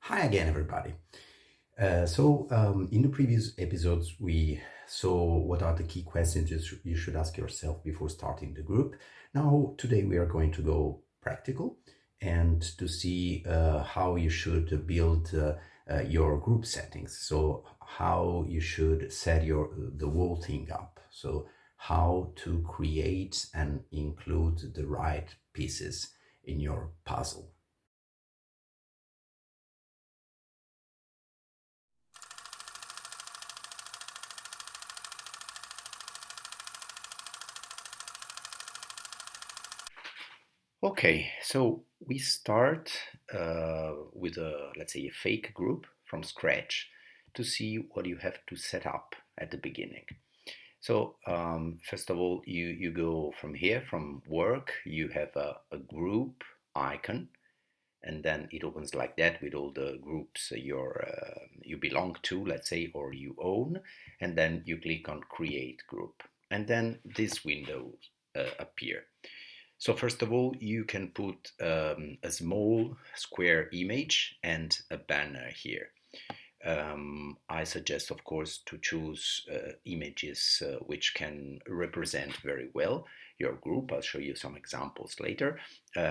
Hi again, everybody. In the previous episodes, we saw what are the key questions you should ask yourself before starting the group. Now, today we are going to go practical and to see how you should build your group settings. So, how you should set the whole thing up. So, how to create and include the right pieces in your puzzle. Okay, so we start with let's say, a fake group from scratch to see what you have to set up at the beginning. So first of all, you go from here, from work, you have a group icon, and then it opens like that with all the groups you belong to, let's say, or you own, and then you click on create group, and then this window appear. So first of all, you can put a small square image and a banner here. I suggest, of course, to choose images which can represent very well your group. I'll show you some examples later.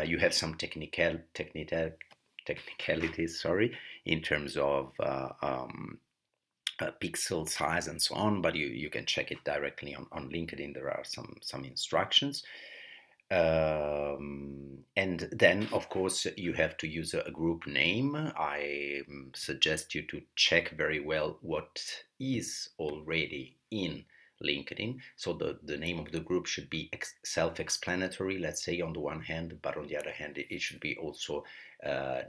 You have some technicalities, sorry, in terms of pixel size and so on, but you can check it directly on LinkedIn. There are some instructions. And then, of course, you have to use a group name. I suggest you to check very well what is already in LinkedIn. So the name of the group should be self-explanatory, let's say, on the one hand, but on the other hand, it should be also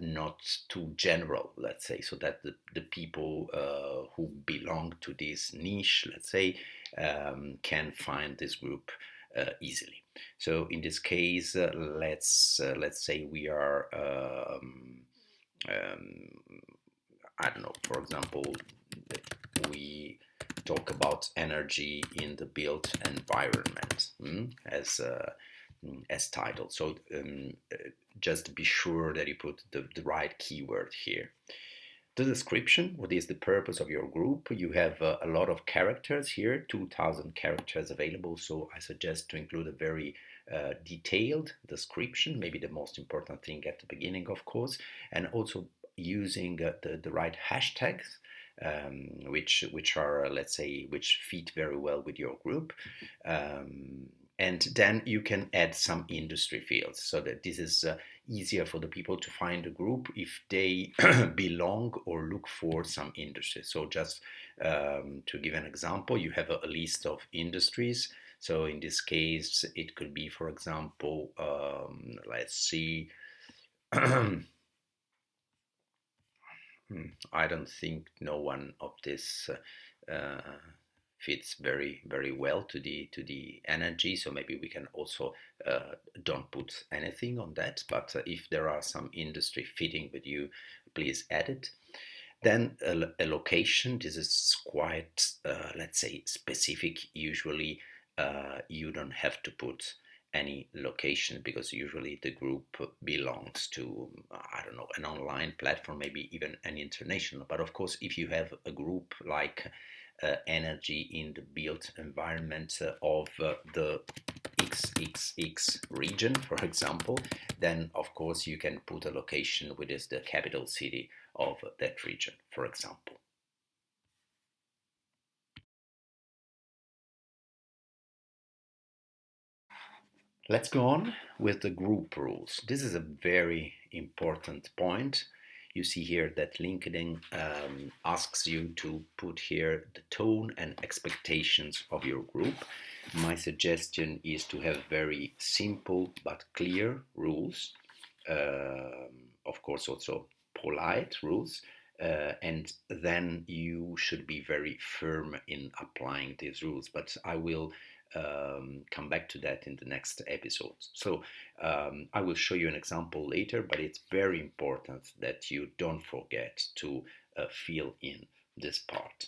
not too general, let's say, so that the people who belong to this niche, let's say, can find this group easily. So in this case, let's say we are I don't know. For example, we talk about energy in the built environment as title. So just be sure that you put the right keyword here. The description, what is the purpose of your group? You have a lot of characters here, 2000 characters available, so I suggest to include a very detailed description, maybe the most important thing at the beginning, of course, and also using the right hashtags, which are, let's say, which fit very well with your group. And then you can add some industry fields so that this is easier for the people to find a group if they belong or look for some industry. So just to give an example, you have a list of industries. So in this case, it could be, for example, let's see, I don't think no one of this fits very well to the energy. So maybe we can also don't put anything on that. But if there are some industry fitting with you, please add it. Then a location. This is quite let's say, specific. Usually you don't have to put any location because usually the group belongs to, I don't know, an online platform, maybe even an international. But of course, if you have a group like energy in the built environment of the XXX region, for example, then of course you can put a location which is the capital city of that region, for example. Let's go on with the group rules. This is a very important point. You see here that LinkedIn asks you to put here the tone and expectations of your group. My suggestion is to have very simple but clear rules. Of course, also polite rules. And then you should be very firm in applying these rules. But I will come back to that in the next episodes. So I will show you an example later, but it's very important that you don't forget to fill in this part.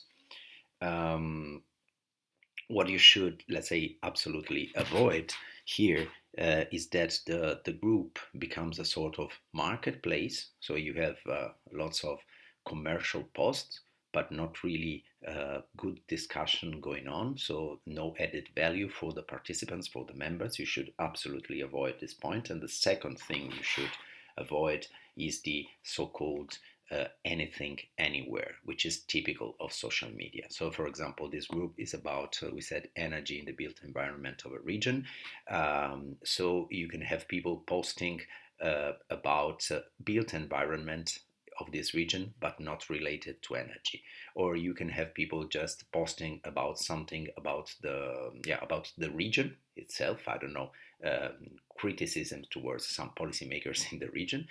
What you should, let's say, absolutely avoid here is that the group becomes a sort of marketplace. So you have lots of commercial posts, but not really good discussion going on. So no added value for the participants, for the members. You should absolutely avoid this point. And the second thing you should avoid is the so-called anything anywhere, which is typical of social media. So, for example, this group is about, we said, energy in the built environment of a region. So you can have people posting about built environment of this region, but not related to energy. Or you can have people just posting about something about the region itself. I don't know, criticism towards some policymakers in the region.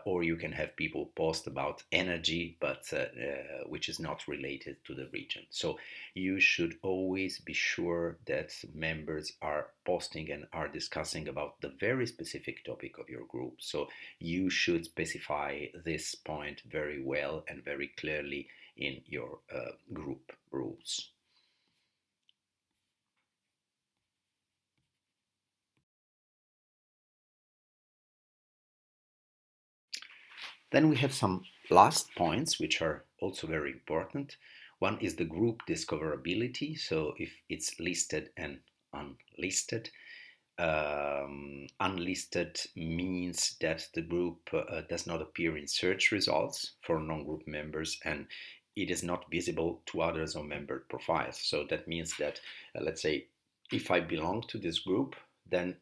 Or you can have people post about energy, but which is not related to the region. So you should always be sure that members are posting and are discussing about the very specific topic of your group. So you should specify this point very well and very clearly in your group rules. Then we have some last points which are also very important. One is the group discoverability. So if it's listed and unlisted. Unlisted means that the group does not appear in search results for non-group members, and it is not visible to others on member profiles. So that means that, let's say, if I belong to this group, then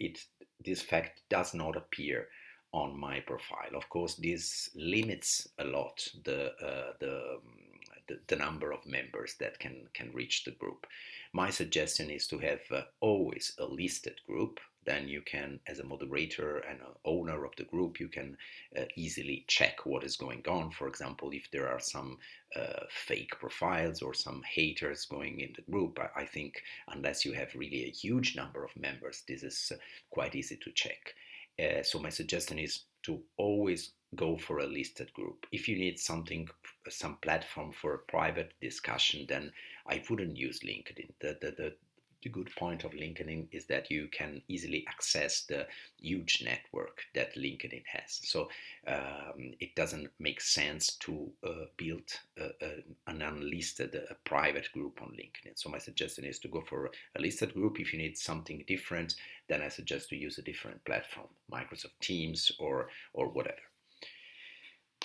this fact does not appear on my profile. Of course, this limits a lot the number of members that can reach the group. My suggestion is to have always a listed group. Then you can, as a moderator and an owner of the group, you can easily check what is going on. For example, if there are some fake profiles or some haters going in the group, I think unless you have really a huge number of members, this is quite easy to check. So my suggestion is to always go for a listed group. If you need something, some platform for a private discussion, then I wouldn't use LinkedIn. The good point of LinkedIn is that you can easily access the huge network that LinkedIn has. So it doesn't make sense to build an unlisted private group on LinkedIn. So my suggestion is to go for a listed group. If you need something different, then I suggest to use a different platform, Microsoft Teams or whatever.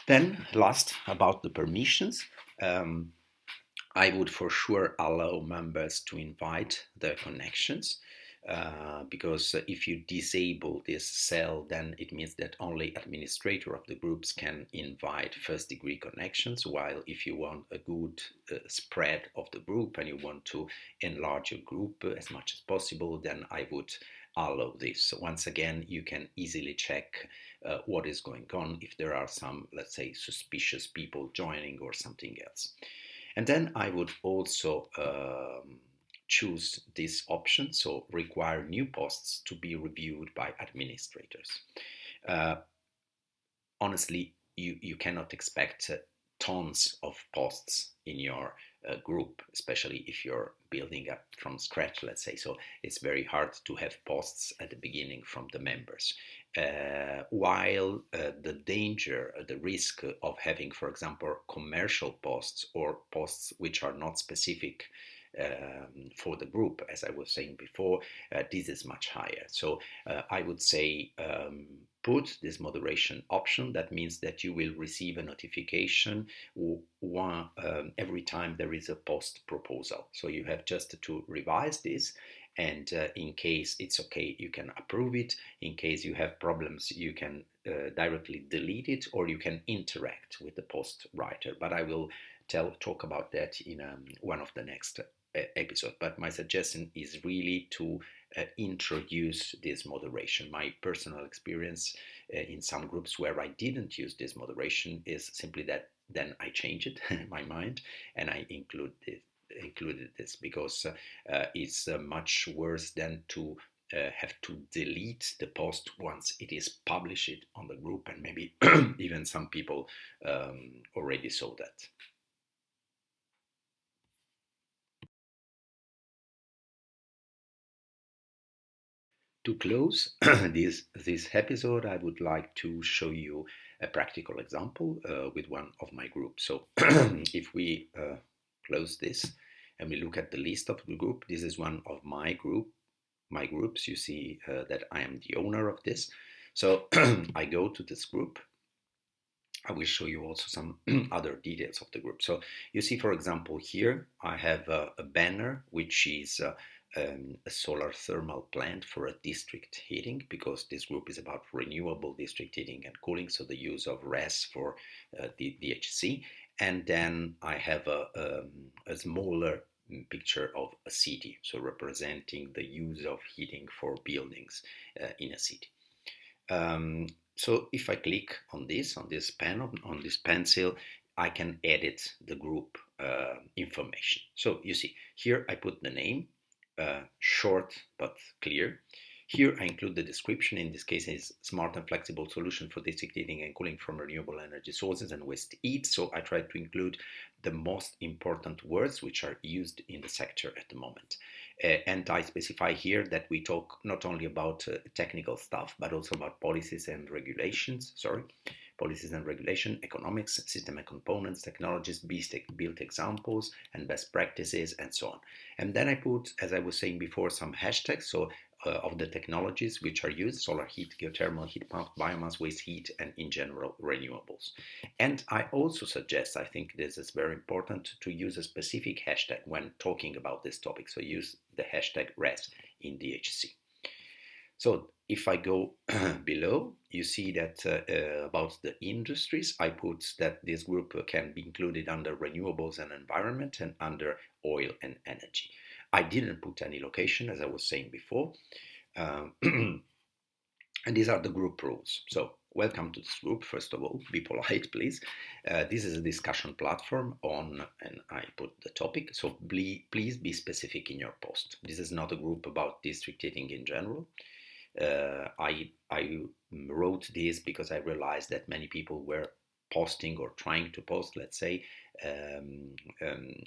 Then last, about the permissions. I would for sure allow members to invite their connections, because if you disable this cell, then it means that only administrator of the groups can invite first degree connections, while if you want a good spread of the group and you want to enlarge your group as much as possible, then I would allow this. So once again, you can easily check what is going on if there are some, let's say, suspicious people joining or something else. And then I would also choose this option, so require new posts to be reviewed by administrators. Uh, Honestly, you cannot expect tons of posts in your group, especially if you're building up from scratch, let's say. So it's very hard to have posts at the beginning from the members. While the danger, the risk of having, for example, commercial posts or posts which are not specific for the group, as I was saying before, this is much higher. So I would say put this moderation option. That means that you will receive a notification every time there is a post proposal. So you have just to revise this, and in case it's okay, you can approve it. In case you have problems, you can directly delete it, or you can interact with the post writer. But I will talk about that in one of the next episode. But my suggestion is really to introduce this moderation. My personal experience in some groups where I didn't use this moderation is simply that then I changed it in my mind and I included this, because it's much worse than to have to delete the post once it is published on the group, and maybe even some people already saw that. To close this episode, I would like to show you a practical example with one of my groups. So if we close this and we look at the list of the group, this is one of my groups. You see that I am the owner of this. So I go to this group. I will show you also some other details of the group. So you see, for example, here I have a banner which is a solar thermal plant for a district heating, because this group is about renewable district heating and cooling, so the use of RES for the DHC. And then I have a smaller picture of a city, so representing the use of heating for buildings in a city. So if I click on this pen, on this pencil, I can edit the group information. So you see, here I put the name, short but clear. Here I include the description. In this case, is smart and flexible solution for district heating and cooling from renewable energy sources and waste heat. So I try to include the most important words which are used in the sector at the moment. And I specify here that we talk not only about technical stuff, but also about policies and regulations. Policies and regulation, economics, system and components, technologies, built examples, and best practices, and so on. And then I put, as I was saying before, some hashtags. So of the technologies which are used: solar heat, geothermal, heat pump, biomass, waste heat, and in general renewables. And I also suggest, I think this is very important, to use a specific hashtag when talking about this topic. So use the hashtag RES in DHC. So if I go below, you see that about the industries, I put that this group can be included under renewables and environment and under oil and energy. I didn't put any location, as I was saying before. And these are the group rules. So welcome to this group, first of all. Be polite, please. This is a discussion platform on, and I put the topic. So please be specific in your post. This is not a group about district heating in general. I wrote this because I realized that many people were posting or trying to post, let's say,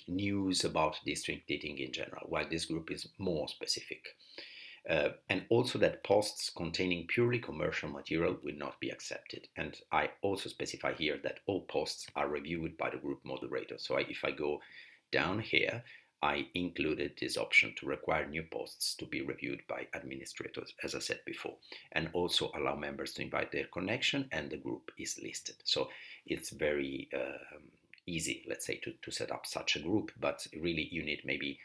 news about district heating in general, while this group is more specific. And also that posts containing purely commercial material will not be accepted. And I also specify here that all posts are reviewed by the group moderator. So if I go down here, I included this option to require new posts to be reviewed by administrators, as I said before, and also allow members to invite their connection, and the group is listed. So it's very easy, let's say, to set up such a group, but really you need maybe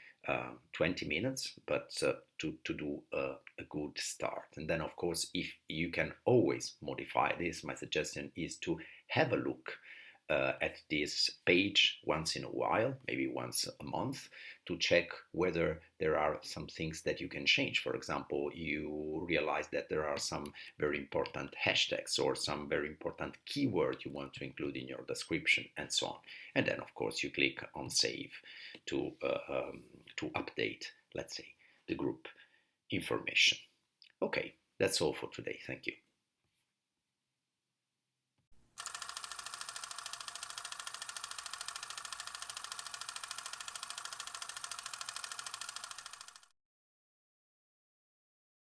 20 minutes, but to do a good start. And then, of course, if you can always modify this, my suggestion is to have a look at this page once in a while, maybe once a month, to check whether there are some things that you can change. For example, you realize that there are some very important hashtags or some very important keyword you want to include in your description, and so on. And then, of course, you click on save to update, let's say, the group information. Okay, that's all for today. Thank you.